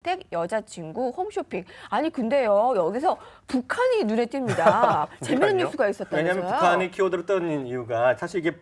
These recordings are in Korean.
택 여자친구 홈쇼핑. 아니 근데요 여기서 북한이 눈에 띕니다. 재밌는 북한이요? 뉴스가 있었다면서요. 왜냐하면 북한이 키워드로 뜬 이유가 사실 이게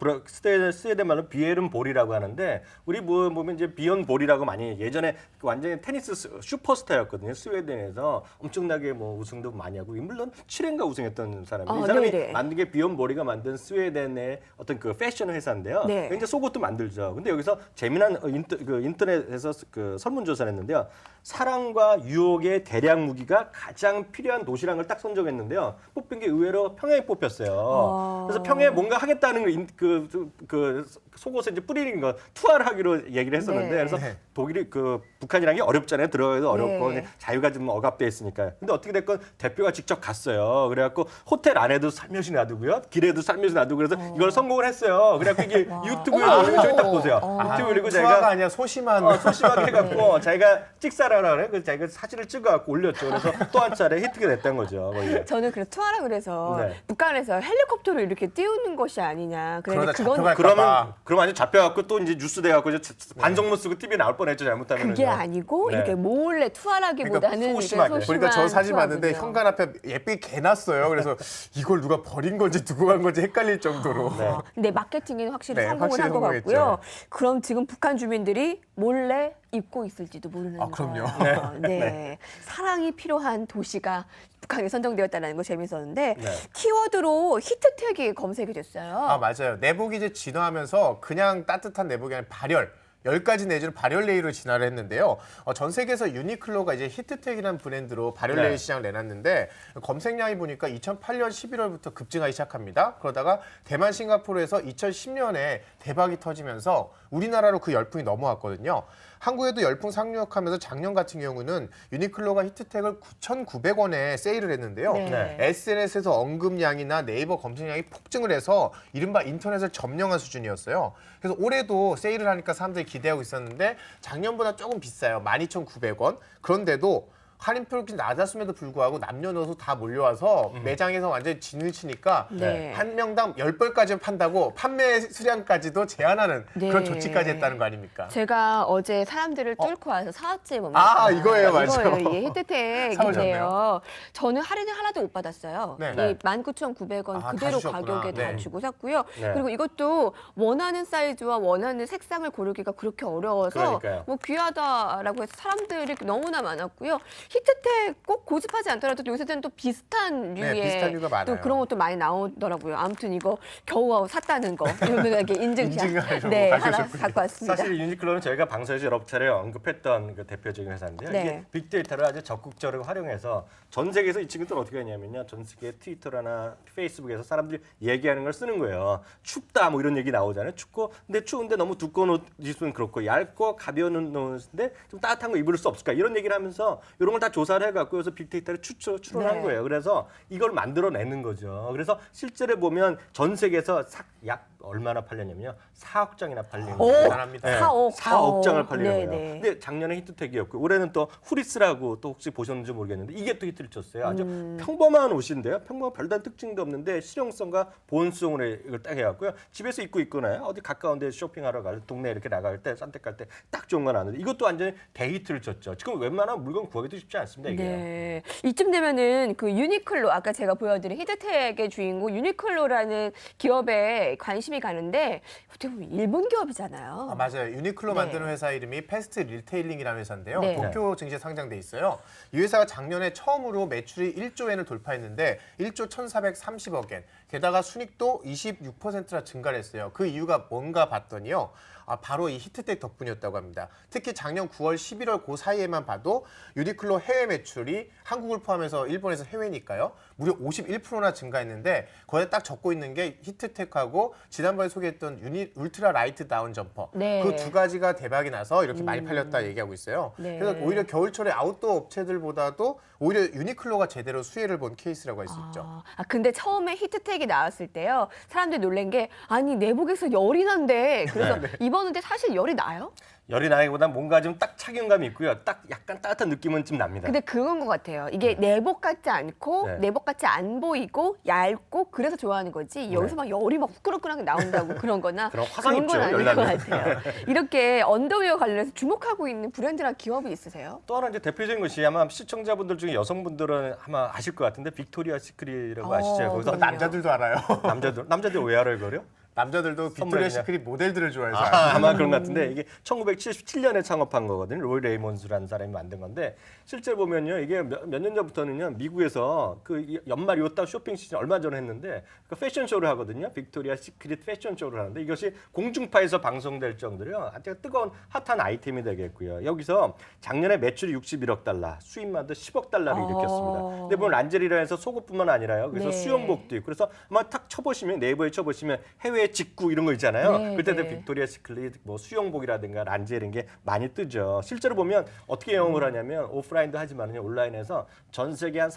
스웨덴 말로 비에른 볼이라고 하는데 우리 뭐 보면 이제 비욘 볼이라고 많이 예전에 완전히 테니스 슈퍼스타였거든요. 스웨덴에서 엄청나게 뭐 우승도 많이 하고 물론 7회인가 우승했던 사람이 이 사람이 네네. 만든 게 비욘 볼이가 만든 스웨덴의 어떤 그 패션 회사인데요. 네. 이제 속옷도 만들죠. 근데 여기서 재미난 인터넷에서 그 설문조사를 했는데요. 사랑과 유혹의 대량 무기가 가장 필요한 도시라는 걸 딱 선정했는데요. 뽑힌 게 의외로 평양이 뽑혔어요. 그래서 평양에 뭔가 하겠다는 그 속옷에 이제 뿌리는 거 투하를 하기로 얘기를 했었는데 네. 그래서 독일이 그 북한이랑 게 어렵잖아요. 들어가기도 어렵고 네. 자유가 좀 억압돼 있으니까. 근데 어떻게 됐건 대표가 직접 갔어요. 그래갖고 호텔 안에도 살며시 놔두고요. 길에도 살며시 놔두고 그래서 이걸 성공을 했어요. 그래갖고 이게 유튜브에 올리면 저기 딱 보세요. 유튜브 올리고 투하가 자기가 아니라 소심한 소심하게 해갖고 자기가 찍사라라 그래. 그래서 자기가 사진을 찍어갖고 올렸죠. 그래서 또 한 차례 히트가 됐던 거죠. 거의. 저는 그래서 투하라 그래서 네. 북한에서 헬리콥터로 이렇게 띄우는 것이 아니냐. 그러다 그런데 그건 잡혀갈까 그럼 완전 잡혀갖고 또 이제 뉴스 돼갖고 이제 반정문 쓰고 TV에 나올 뻔했죠. 잘못하면. 그게 아니고 네. 이렇게 몰래 투하라기보다는 그러니까 소심한 보니까 저 사진 봤는데 투하군요. 현관 앞에 예쁘게 개놨어요. 그래서 이걸 누가 버린 건지 두고 간 건지 헷갈릴 정도로. 네. 근데 마케팅에는 확실히 네, 성공을 확실히 한 것 성공했죠. 같고요. 그럼 지금 북한 주민들이 몰래 입고 있을지도 모르는 그럼요. 거예요. 네. 사랑이 필요한 도시가 북한에 선정되었다는 거 재밌었는데 네. 키워드로 히트택이 검색이 됐어요. 맞아요. 내복이 이제 진화하면서 그냥 따뜻한 내복이 아니라 발열. 10가지 내지는 발열레이로 진화를 했는데요. 전 세계에서 유니클로가 이제 히트텍이라는 브랜드로 발열레이 네. 시장을 내놨는데 검색량이 보니까 2008년 11월부터 급증하기 시작합니다. 그러다가 대만, 싱가포르에서 2010년에 대박이 터지면서 우리나라로 그 열풍이 넘어왔거든요. 한국에도 열풍 상륙하면서 작년 같은 경우는 유니클로가 히트텍을 9,900원에 세일을 했는데요. 네. SNS에서 언급량이나 네이버 검색량이 폭증을 해서 이른바 인터넷을 점령한 수준이었어요. 그래서 올해도 세일을 하니까 사람들이 기대하고 있었는데 작년보다 조금 비싸요. 12,900원. 그런데도 할인폭이 낮았음에도 불구하고 남녀노소 다 몰려와서 매장에서 완전히 진을 치니까 네. 한 명당 10벌까지 판다고 판매 수량까지도 제한하는 네. 그런 조치까지 했다는 거 아닙니까? 제가 어제 사람들을 뚫고 와서 사왔지 뭡니까? 이거예요, 맞아요. 이거예요. 이게 히트텍인데요. 사오셨네요. 저는 할인을 하나도 못 받았어요. 네. 이 19,900원 다 그대로 주셨구나. 가격에 다 네. 주고 샀고요. 네. 그리고 이것도 원하는 사이즈와 원하는 색상을 고르기가 그렇게 어려워서 그러니까요. 뭐 귀하다라고 해서 사람들이 너무나 많았고요. 히트텍 꼭 고집하지 않더라도 요새는 또 비슷한 류의 비슷한 류가 많아요. 또 그런 것도 많이 나오더라고요. 아무튼 이거 겨우 샀다는 거 이렇게 인증샷 인증하려고 네, 하나 가져오셨군요. 갖고 왔습니다. 사실 유니클로는 저희가 방송에서 여러 차례 언급했던 그 대표적인 회사인데요. 네. 이게 빅데이터를 아주 적극적으로 활용해서 전 세계에서 이 친구들 어떻게 하냐면요. 전 세계 트위터나 페이스북에서 사람들이 얘기하는 걸 쓰는 거예요. 춥다 뭐 이런 얘기 나오잖아요. 춥고 근데 추운데 너무 두꺼운 옷 입으면 그렇고 얇고 가벼운 옷인데 좀 따뜻한 거 입을 수 없을까 이런 얘기를 하면서 이런 걸 다 조사를 해갖고 그래서 빅데이터를 추론한 네. 거예요. 그래서 이걸 만들어내는 거죠. 그래서 실제로 보면 전 세계에서 약 얼마나 팔렸냐면요. 4억 장이나 팔린 오, 거예요. 대단합니다. 네, 4억. 4억 장을 팔리는 네네. 거예요. 근데 작년에 히트텍이었고 올해는 또 후리스라고 또 혹시 보셨는지 모르겠는데 이게 또 히트를 쳤어요. 아주 평범한 옷인데요. 평범한 별다른 특징도 없는데 실용성과 보온성으로 이걸 딱 해갖고요. 집에서 입고 있거나 어디 가까운 데 쇼핑하러 갈 동네 이렇게 나갈 때 산책 갈 때 딱 좋은 건 아는데 이것도 완전히 대히트를 쳤죠. 지금 웬만한 물건 구하기도 쉽지 않습니다. 이게. 네. 이쯤 되면은 그 유니클로 아까 제가 보여드린 히트텍의 주인공 유니클로라는 기업에 관심이 가는데 어떻게 보면 일본 기업이잖아요. 맞아요. 유니클로 네. 만드는 회사 이름이 패스트 리테일링이라는 회사인데요. 네. 도쿄 증시에 상장돼 있어요. 이 회사가 작년에 처음으로 매출이 1조 엔을 돌파했는데 1조 1,430억 엔. 게다가 순이익도 26%나 증가를 했어요. 그 이유가 뭔가 봤더니요. 바로 이 히트텍 덕분이었다고 합니다. 특히 작년 9월, 11월 그 사이에만 봐도 유니클로 해외 매출이 한국을 포함해서 일본에서 해외니까요. 무려 51%나 증가했는데 거기에 딱 적고 있는 게 히트텍하고 지난번에 소개했던 울트라 라이트 다운 점퍼. 네. 그 두 가지가 대박이 나서 이렇게 많이 팔렸다 얘기하고 있어요. 네. 그래서 오히려 겨울철에 아웃도어 업체들보다도 오히려 유니클로가 제대로 수혜를 본 케이스라고 할 수 있죠. 근데 처음에 히트텍이 나왔을 때요. 사람들이 놀란 게 아니 내복에서 열이 난대. 그래서 이번 입었는데 사실 열이 나요? 열이 나기보다 뭔가 좀 딱 착용감이 있고요. 딱 약간 따뜻한 느낌은 좀 납니다. 근데 그건 것 같아요. 이게 내복 같지 않고 네. 내복 같지 안 보이고 얇고 그래서 좋아하는 거지. 여기서 막 열이 막 후끈후끈하게 나온다고 그런 거나 그럼 화상 그런 건 입죠, 아닌 것 열나면. 같아요. 이렇게 언더웨어 관련해서 주목하고 있는 브랜드나 기업이 있으세요? 또 하나 이제 대표적인 것이 아마 시청자분들 중에 여성분들은 아마 아실 것 같은데 빅토리아 시크릿이라고 아시죠? 거기서 그럼요. 남자들도 알아요. 남자들 왜 알아요, 그거요? 남자들도 빅토리아 선물이냐? 시크릿 모델들을 좋아해서 알아요. 아마 그런 것 같은데 이게 1977년에 창업한 거거든요. 로이 레이몬스라는 사람이 만든 건데 실제 보면요 이게 몇 년 전부터는요 미국에서 그 연말 요따 쇼핑 시즌 얼마 전에 했는데 그 패션쇼를 하거든요. 빅토리아 시크릿 패션쇼를 하는데 이것이 공중파에서 방송될 정도로요 아주 뜨거운 핫한 아이템이 되겠고요. 여기서 작년에 매출이 61억 달러, 수입만도 10억 달러를 일으켰습니다. 근데 보면 란제리라 해서 속옷뿐만 아니라요. 그래서 네. 수영복도 있고 그래서 아마 탁 쳐보시면 네이버에 쳐보시면 해외 직구 이런 거 있잖아요. 네, 그때도 네. 빅토리아 시크릿 뭐 수영복이라든가 란제 이런 게 많이 뜨죠. 실제로 보면 어떻게 영업을 하냐면 오프라인도 하지만요 온라인에서 전 세계 한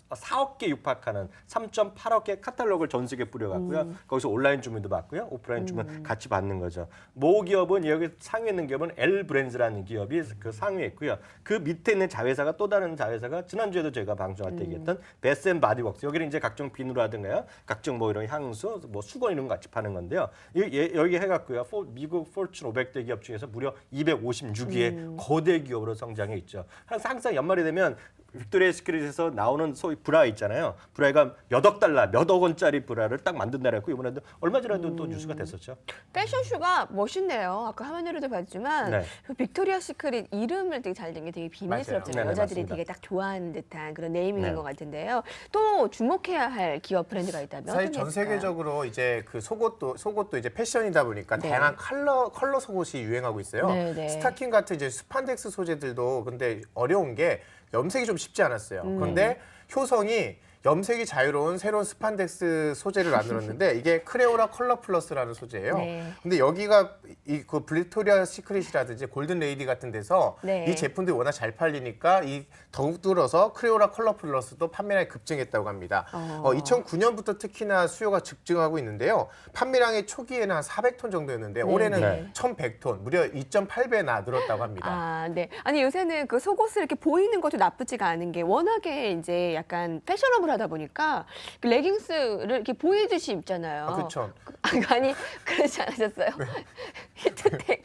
4억 개 육박하는 3.8억 개 카탈로그를 전 세계에 뿌려갖고요. 거기서 온라인 주문도 받고요. 오프라인 주문 같이 받는 거죠. 모 기업은 여기 상위에 있는 기업은 L 브랜드라는 기업이 그 상위에 있고요. 그 밑에 있는 자회사가 또 다른 자회사가 지난주에도 저희가 방송할 때 얘기했던 베스 앤 바디웍스. 여기는 이제 각종 비누라든가요. 각종 뭐 이런 향수, 뭐 수건 이런 거 같이 파는 건데요. 여기 해갖고요. 미국 포춘 500대 기업 중에서 무려 256위의 거대 기업으로 성장해 있죠. 항상 연말이 되면 빅토리아 시크릿에서 나오는 소위 브라 있잖아요. 브라가 몇억 달러, 몇억 원짜리 브라를 딱 만든다고 했고 이번에도 얼마 전에도 또 뉴스가 됐었죠. 패션쇼가 멋있네요. 아까 화면으로도 봤지만 네. 그 빅토리아 시크릿 이름을 되게 잘 된 게 되게 비밀스럽잖아요. 맞아요. 네네, 여자들이 맞습니다. 되게 딱 좋아하는 듯한 그런 네이밍인 네. 것 같은데요. 또 주목해야 할 기업 브랜드가 있다면 사실 어떤 게 전 있을까요? 세계적으로 이제 그 속옷도 이제 패션이다 보니까 네. 다양한 컬러 속옷이 유행하고 있어요. 네, 네. 스타킹 같은 이제 스판덱스 소재들도 근데 어려운 게 염색이 좀 쉽지 않았어요. 그런데 효성이 염색이 자유로운 새로운 스판덱스 소재를 만들었는데 이게 크레오라 컬러 플러스라는 소재예요. 네. 근데 여기가 그 빅토리아 시크릿이라든지 골든 레이디 같은 데서 네. 이 제품들이 워낙 잘 팔리니까 이 더욱 들어서 크레오라 컬러 플러스도 판매량이 급증했다고 합니다. 2009년부터 특히나 수요가 급증하고 있는데요. 판매량이 초기에는 한 400톤 정도였는데 올해는 네. 1,100톤, 무려 2.8배나 늘었다고 합니다. 아, 네. 아니 요새는 그 속옷을 이렇게 보이는 것도 나쁘지가 않은 게 워낙에 이제 약간 패셔너블하다 보니까 그 레깅스를 이렇게 보이듯이 입잖아요. 그렇죠. 아니 그렇지 않으셨어요? 히트텍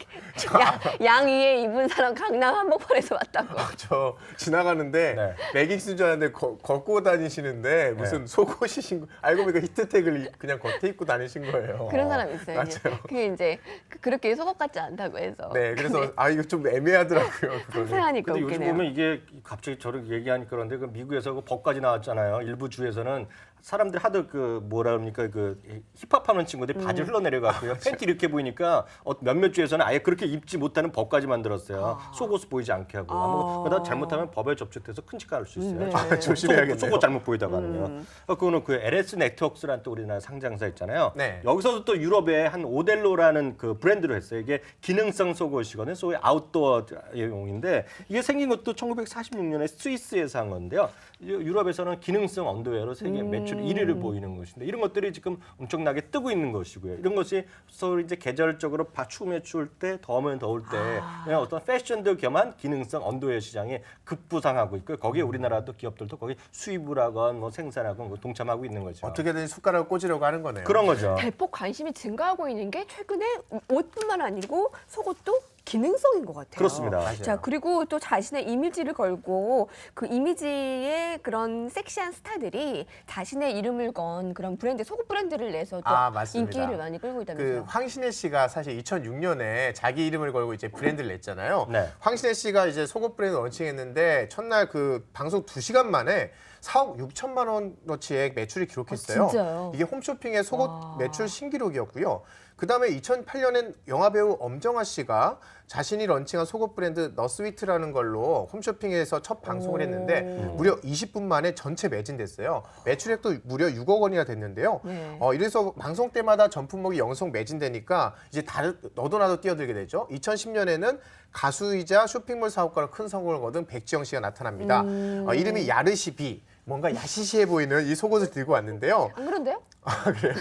양 위에 입은 사람 강남 한복판에서 봤다고. 저 지나가는데 네. 레깅스인 줄 알았는데 걷고 다니시는데 무슨 속옷이신 거 알고 보니까 히트텍을 그냥 겉에 입고 다니신 거예요. 그런 사람 있어요. 맞아요. 그게 이제 그렇게 속옷 같지 않다고 해서. 네, 그래서 아 이거 좀 애매하더라고요. 그거는. 상상하니까 근데 요즘 웃기네요. 보면 이게 갑자기 저렇게 얘기하니까 그런데 그 미국에서 그 법까지 나왔잖아요. 일부 주에서는 사람들이 하도 그 뭐라 그럽니까 그 힙합하는 친구들이 바지 흘러내려갔고요. 팬티 이렇게 보이니까 몇몇 주에서는 아예 그렇게 입지 못하는 법까지 만들었어요. 속옷 보이지 않게 하고. 그러다 잘못하면 법에 접촉돼서 큰집 갈 수 있어요. 네. 아, 조심해야겠네요. 속옷 잘못 보이다가는요. 그거는 그 LS 네트워크스라는 또 우리나라 상장사 있잖아요. 네. 여기서도 또 유럽에 한 오델로라는 그 브랜드를 했어요. 이게 기능성 속옷이거든요. 소위 아웃도어용인데 이게 생긴 것도 1946년에 스위스에서 한 건데요. 유럽에서는 기능성 언더웨어로 세계 매출 1위를 보이는 것인데 이런 것들이 지금 엄청나게 뜨고 있는 것이고요. 이런 것이 서로 이제 계절적으로 추우면 추울 때, 더우면 더울 때 그냥 어떤 패션도 겸한 기능성 언더웨어 시장에 급부상하고 있고 거기에 우리나라도 기업들도 거기 수입을 하건 뭐 생산하건 뭐 동참하고 있는 거죠. 어떻게든 숟가락을 꽂으려고 하는 거네요. 그런 거죠. 대폭 관심이 증가하고 있는 게 최근에 옷뿐만 아니고 속옷도 기능성인 것 같아요. 그렇습니다. 맞아요. 자, 그리고 또 자신의 이미지를 걸고 그 이미지의 그런 섹시한 스타들이 자신의 이름을 건 그런 브랜드, 속옷 브랜드를 내서 또 맞습니다. 인기를 많이 끌고 그 있다면서요. 황신혜 씨가 사실 2006년에 자기 이름을 걸고 이제 브랜드를 냈잖아요. 네. 황신혜 씨가 이제 속옷 브랜드 런칭했는데 첫날 그 방송 2시간 만에 4억 6천만 원어치의 매출을 기록했어요. 진짜요? 이게 홈쇼핑의 속옷 와. 매출 신기록이었고요. 그다음에 2008년엔 영화배우 엄정화 씨가 자신이 런칭한 속옷 브랜드 너스위트라는 걸로 홈쇼핑에서 첫 방송을 했는데 무려 20분 만에 전체 매진됐어요. 매출액도 무려 6억 원이나 됐는데요. 네. 이래서 방송 때마다 전품목이 영속 매진되니까 이제 너도 나도 뛰어들게 되죠. 2010년에는 가수이자 쇼핑몰 사업가로 큰 성공을 거둔 백지영 씨가 나타납니다. 이름이 야르시비. 뭔가 야시시해 보이는 이 속옷을 들고 왔는데요. 안 그런데요? 그래요?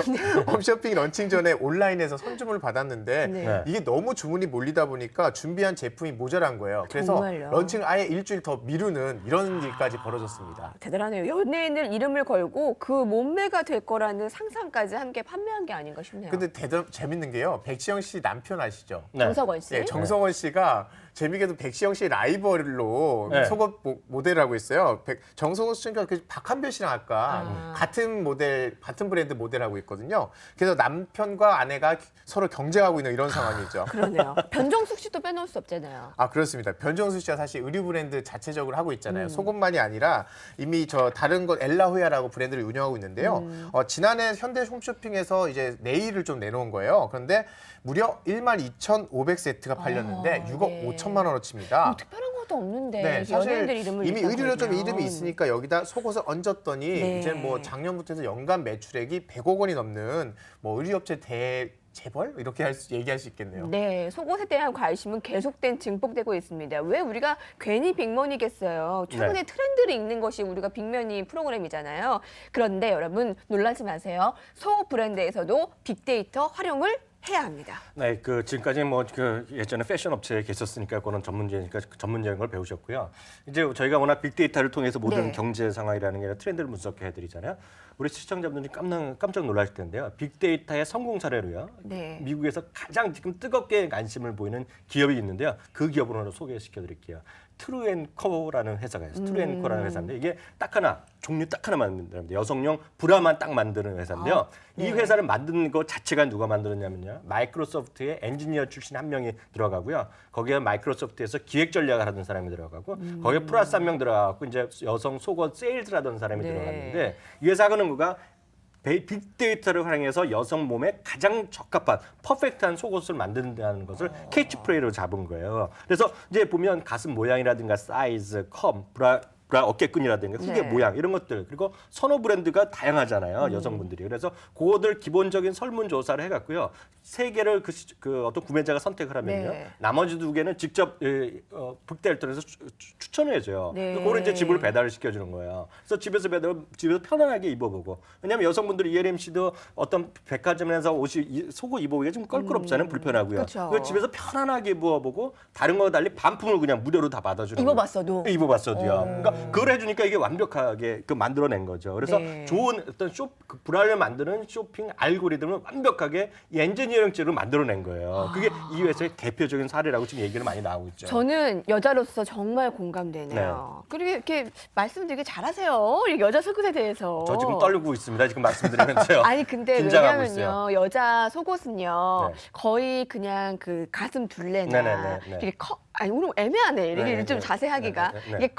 홈쇼핑 런칭 전에 온라인에서 선주문을 받았는데 네. 이게 너무 주문이 몰리다 보니까 준비한 제품이 모자란 거예요. 그래서 정말요? 런칭을 아예 일주일 더 미루는 이런 일까지 벌어졌습니다. 대단하네요. 연예인을 이름을 걸고 그 몸매가 될 거라는 상상까지 함께 판매한 게 아닌가 싶네요. 근데 재밌는 게요. 백시영 씨 남편 아시죠? 네. 정석원 씨. 네, 정성원 씨가 재미있게도 백시영 씨의 라이벌로 네. 속옷 모델을 하고 있어요. 정성원 씨가 그 박한별 씨랑 아까 같은 모델, 같은 브랜드 모델하고 있거든요. 그래서 남편과 아내가 서로 경쟁하고 있는 이런 상황이죠. 그러네요. 변정숙 씨도 빼놓을 수 없잖아요. 아, 그렇습니다. 변정수 씨가 사실 의류 브랜드 자체적으로 하고 있잖아요. 속옷만이 아니라 이미 저 다른 것 엘라호야라고 브랜드를 운영하고 있는데요. 지난해 현대 홈쇼핑에서 이제 네일을 좀 내놓은 거예요. 그런데 무려 12,500세트가 팔렸는데 6억 네. 5천만 원어치입니다. 특별한 것도 없는데 네, 사실 연예인들 이름을 이미 일단 의류로 좀 걸면. 이름이 있으니까 여기다 속옷을 얹었더니 네. 이제 뭐 작년부터 해서 연간 매출액이 100억 원이 넘는 뭐 의류업체 재벌 이렇게 얘기할 수 있겠네요. 네, 속옷에 대한 관심은 계속된 증폭되고 있습니다. 왜 우리가 괜히 빅머니겠어요. 최근에 네. 트렌드를 읽는 것이 우리가 빅머니 프로그램이잖아요. 그런데 여러분 놀라지 마세요. 속옷 브랜드에서도 빅데이터 활용을 해야 합니다. 네, 그 지금까지 뭐 그 예전에 패션 업체에 계셨으니까 그런 전문적이니까 전문적인 걸 배우셨고요. 이제 저희가 워낙 빅데이터를 통해서 모든 네. 경제 상황이라는 게 아니라 트렌드를 분석해 드리잖아요. 우리 시청자분들이 깜짝 놀라실 텐데요. 빅데이터의 성공 사례로요. 네. 미국에서 가장 지금 뜨겁게 관심을 보이는 기업이 있는데요. 그 기업을 하나 소개시켜 드릴게요. 트루앤코라는 회사가 있어요. 트루앤코라는 회사인데 이게 딱 하나 종류 딱 하나 만듭니다. 여성용 브라만 딱 만드는 회사인데요. 이 네. 회사를 만든 거 자체가 누가 만들었냐면요. 마이크로소프트의 엔지니어 출신 한 명이 들어가고요. 거기에 마이크로소프트에서 기획 전략을 하던 사람이 들어가고 거기에 플러스 한 명 들어가고 이제 여성 속옷 세일즈를 하던 사람이 네. 들어갔는데 이 회사가 하는 거가 빅데이터를 활용해서 여성 몸에 가장 적합한 퍼펙트한 속옷을 만든다는 것을 캐치프레이로 잡은 거예요. 그래서 이제 보면 가슴 모양이라든가 사이즈, 컵, 브라 어깨끈이라든가 흑의 네. 모양 이런 것들 그리고 선호 브랜드가 다양하잖아요. 여성분들이. 그래서 그거들 기본적인 설문조사를 해갖고요. 3개를 그 어떤 구매자가 선택을 하면요. 네. 나머지 2개는 직접 빅데이터에서 추천을 해줘요. 네. 그거를 이제 집으로 배달을 시켜주는 거예요. 그래서 집에서 편안하게 입어보고. 왜냐하면 여성분들이 ELMC도 어떤 백화점에서 옷이 속옷 입어보기가 좀 껄끄럽잖아요. 불편하고요. 그쵸. 그걸 집에서 편안하게 입어보고 다른 거와 달리 반품을 그냥 무료로 다 받아주는 거예요. 입어봤어도. 입어봤어도요. 그러니까 그걸 해주니까 이게 완벽하게 그 만들어낸 거죠. 그래서 네. 좋은 어떤 그 브라를 만드는 쇼핑 알고리즘을 완벽하게 이 엔지니어링적으로 만들어낸 거예요. 그게 이 회사의 대표적인 사례라고 지금 얘기를 많이 나오고 있죠. 저는 여자로서 정말 공감되네요. 그리고 이렇게 말씀 되게 잘하세요. 이 여자 속옷에 대해서. 저 지금 떨고 있습니다. 지금 말씀드리면서요. 아니 근데 긴장하고 왜냐면요 여자 속옷은요 네. 거의 그냥 그 가슴 둘레나 네네네, 네. 이렇게 아니 오늘 애매하네 이렇게 네네네. 좀 자세하기가 네네네. 이게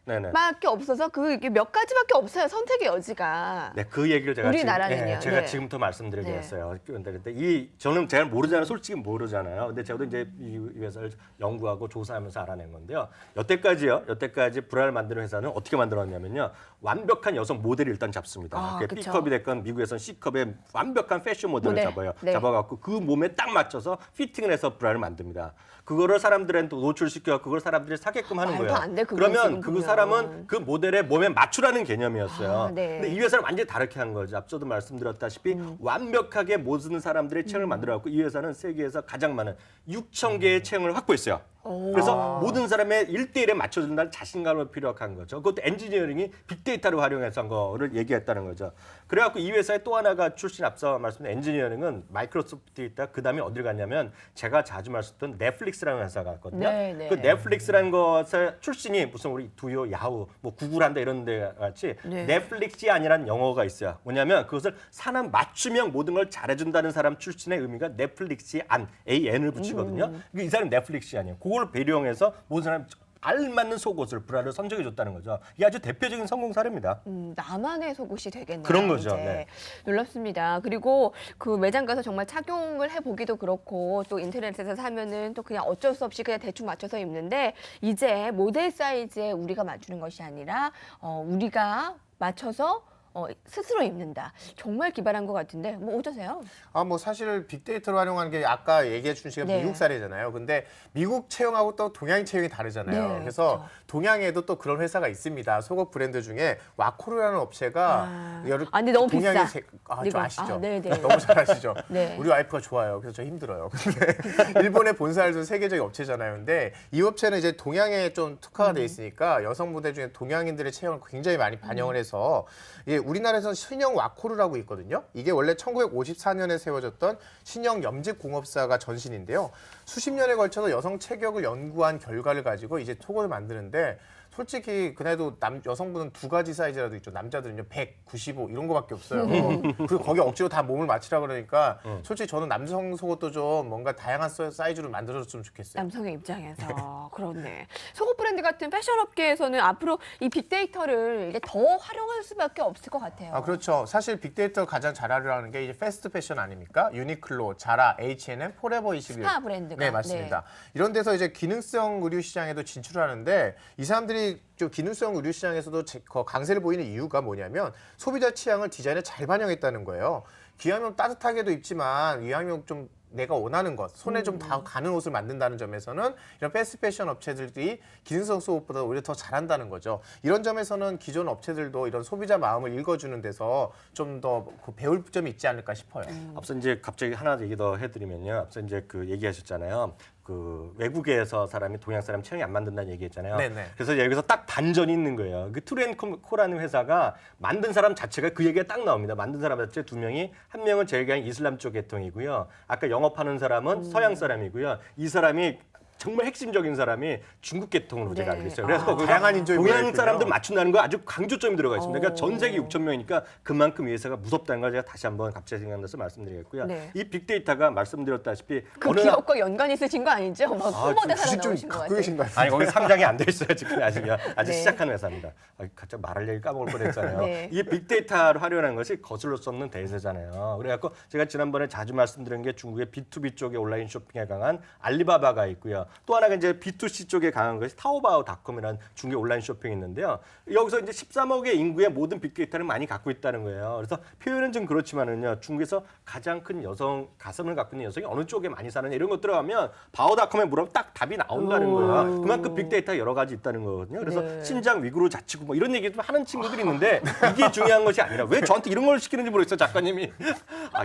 네네. 컵밖에 없어서 이게 몇 가지밖에 없어요 선택의 여지가. 네, 그 얘기를 제가 우리나라는요. 제가 네. 지금부터 말씀드리겠어요. 근데 저는 제가 모르잖아요. 솔직히 모르잖아요. 근데 저도 이제 이 회사를 연구하고 조사하면서 알아낸 건데요. 여태까지 브라를 만드는 회사는 어떻게 만들었냐면요. 완벽한 여성 모델을 일단 잡습니다. 그게 그쵸. B컵이 됐건 미국에서는 C컵의 완벽한 패션 모델을 모델. 잡아요. 네. 잡아갖고 그 몸에 딱 맞춰서 피팅을 해서 브라를 만듭니다. 그거를 사람들한테 노출시켜 그걸 사람들이 사게끔 하는 말도 거예요. 안 돼, 그건 그러면 지금 그 보면. 사람은 그 모델의 몸에 맞추라는 개념이었어요. 아, 네. 근데 이 회사는 완전히 다르게 한 거죠. 앞서도 말씀드렸다시피 완벽하게 모든 사람들의 체형을 만들어갖고 이 회사는 세계에서 가장 많은 6,000개의 체형을 확보했어요. 그래서 모든 사람의 1대1에 맞춰준다는 자신감을 필요한 거죠. 그것도 엔지니어링이 빅데이터를 활용해서 한 거를 얘기했다는 거죠. 그래갖고 이 회사의 또 하나가 출신 앞서 말씀드린 엔지니어링은 마이크로소프트에 있다. 그 다음에 어딜 갔냐면 제가 자주 말씀드렸던 넷플릭스라는 회사가 있거든요. 네, 네. 그 넷플릭스라는 것의 출신이 무슨 우리 두요, 야후, 뭐 구글한다 이런 데 같이 네. 넷플릭스이 아니라는 영어가 있어요. 뭐냐면 그것을 사람 맞춤형 모든 걸 잘해준다는 사람 출신의 의미가 넷플릭스의 AN을 붙이거든요. 이 사람은 넷플릭스이 아니에요. 그걸 배려해서 모든 사람 알맞는 속옷을 브라를 선정해 줬다는 거죠. 이게 아주 대표적인 성공 사례입니다. 나만의 속옷이 되겠네요. 그런 거죠. 이제. 네. 놀랍습니다. 그리고 그 매장 가서 정말 착용을 해보기도 그렇고 또 인터넷에서 사면은 또 그냥 어쩔 수 없이 그냥 대충 맞춰서 입는데 이제 모델 사이즈에 우리가 맞추는 것이 아니라 우리가 맞춰서 스스로 입는다. 정말 기발한 것 같은데 뭐 어떠세요? 뭐 사실 빅데이터를 활용하는 게 아까 얘기해 준 시간 네. 미국 사례잖아요. 근데 미국 채용하고 또 동양 채용이 다르잖아요. 네, 그래서 그렇죠. 동양에도 또 그런 회사가 있습니다. 속옷 브랜드 중에 와코르라는 업체가 근데 너무 동양의 비싸. 좀 이거. 아시죠? 네네. 너무 잘 아시죠? 네. 우리 와이프가 좋아요. 그래서 저 힘들어요. 근데 일본의 본사를 세계적인 업체잖아요. 근데 이 업체는 이제 동양에 좀 특화가 돼 있으니까 여성 모델 중에 동양인들의 체형을 굉장히 많이 반영을 해서 우리나라에서는 신형 와코르라고 있거든요. 이게 원래 1954년에 세워졌던 신형 염직공업사가 전신인데요. 수십 년에 걸쳐서 여성 체격을 연구한 결과를 가지고 이제 속옷을 만드는데 솔직히 그날도 여성분은 두 가지 사이즈라도 있죠. 남자들은요 100, 95 이런 거밖에 없어요. 그리고 거기 억지로 다 몸을 맞추라 그러니까 솔직히 저는 남성 속옷도 좀 뭔가 다양한 사이즈로 만들어줬으면 좋겠어요. 남성의 입장에서 그렇네. 속옷 브랜드 같은 패션 업계에서는 앞으로 이 빅데이터를 이제 더 활용할 수밖에 없을 것 같아요. 그렇죠. 사실 빅데이터 가장 잘 하려는 게 이제 패스트 패션 아닙니까? 유니클로, 자라, H&M, 포레버 21. 스타 브랜드가. 네, 맞습니다. 이런 데서 이제 기능성 의류 시장에도 진출하는데 이 사람들이 좀 기능성 의류 시장에서도 강세를 보이는 이유가 뭐냐면 소비자 취향을 디자인에 잘 반영했다는 거예요. 귀하면 따뜻하게도 입지만 이왕이면 좀 내가 원하는 것, 손에 좀 다 가는 옷을 만든다는 점에서는 이런 패스트 패션 업체들이 기능성 속옷보다 오히려 더 잘한다는 거죠. 이런 점에서는 기존 업체들도 이런 소비자 마음을 읽어주는 데서 좀 더 배울 점이 있지 않을까 싶어요. 앞서 이제 갑자기 하나 얘기 더 해드리면요. 앞서 이제 그 얘기하셨잖아요. 그 외국에서 사람이 동양 사람 체형이 안 만든다는 얘기했잖아요. 네네. 그래서 여기서 딱 반전이 있는 거예요. 그 투렌코라는 회사가 만든 사람 자체가 그 얘기가 딱 나옵니다. 만든 사람 자체 두 명이 한 명은 제가 이슬람 쪽 계통이고요. 아까 영업하는 사람은 서양 사람이고요. 이 사람이 정말 핵심적인 사람이 중국 계통으로 제가 알고 있어요. 그래서 거기서 다양한 인종이 동양 모여있군요. 사람들 맞춘다는 거 아주 강조점이 들어가 있습니다. 그러니까 전 세계 6천 명이니까 그만큼 이 회사가 무섭다는 걸 제가 다시 한번 갑자기 생각나서 말씀드리겠고요. 네. 이 빅데이터가 말씀드렸다시피 그 기업과 연관 있으신 거 아니죠? 막 홍보대사로 주식 좀 나오신 것 갖고 같아요. 계신 거 같아요. 아니 거기 상장이 안 돼 있어요 지금 아직 네. 시작한 회사입니다. 갑자기 말할 얘기 까먹을 뻔했잖아요. 네. 이 빅데이터를 활용하는 것이 거슬러 수 없는 대세잖아요. 그래갖고 제가 지난번에 자주 말씀드린 게 중국의 B2B 쪽에 온라인 쇼핑에 강한 알리바바가 있고요. 또 하나가 이제 B2C 쪽에 강한 것이 타오바오닷컴이라는 중국의 온라인 쇼핑이 있는데요. 여기서 이제 13억의 인구의 모든 빅데이터를 많이 갖고 있다는 거예요. 그래서 표현은 좀 그렇지만은요. 중국에서 가장 큰 여성 가슴을 갖고 있는 여성이 어느 쪽에 많이 사느냐 이런 것 들어가면 바오닷컴에 물어보면 딱 답이 나온다는 거예요. 그만큼 빅데이터가 여러 가지 있다는 거거든요. 그래서 네. 신장 위구르 자치구 뭐 이런 얘기 좀 하는 친구들이 있는데 이게 중요한 것이 아니라 왜 저한테 이런 걸 시키는지 모르겠어요. 작가님이.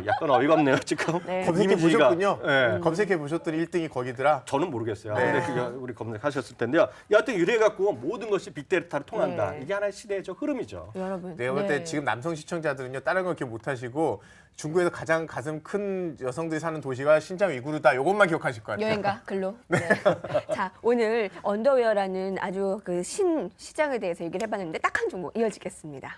약간 어이가 없네요. 지금. 네. 검색해 이미지가. 보셨군요. 네. 검색해 보셨더니 1등이 거기더라. 저는 모르겠어요. 네. 근데 그게 우리 검색하셨을 텐데요. 여하튼 이래 갖고 모든 것이 빅데이터로 통한다. 네. 이게 하나의 시대적 흐름이죠. 여러분. 내가 볼 때 지금 남성 시청자들은요 다른 걸 기억 못 하시고 중국에서 가장 가슴 큰 여성들이 사는 도시가 신장 위구르다. 이것만 기억하실 것 같아요. 여행가 글로. 네. 자, 오늘 언더웨어라는 아주 그 시장에 대해서 얘기를 해봤는데 딱 한 종목 이어지겠습니다.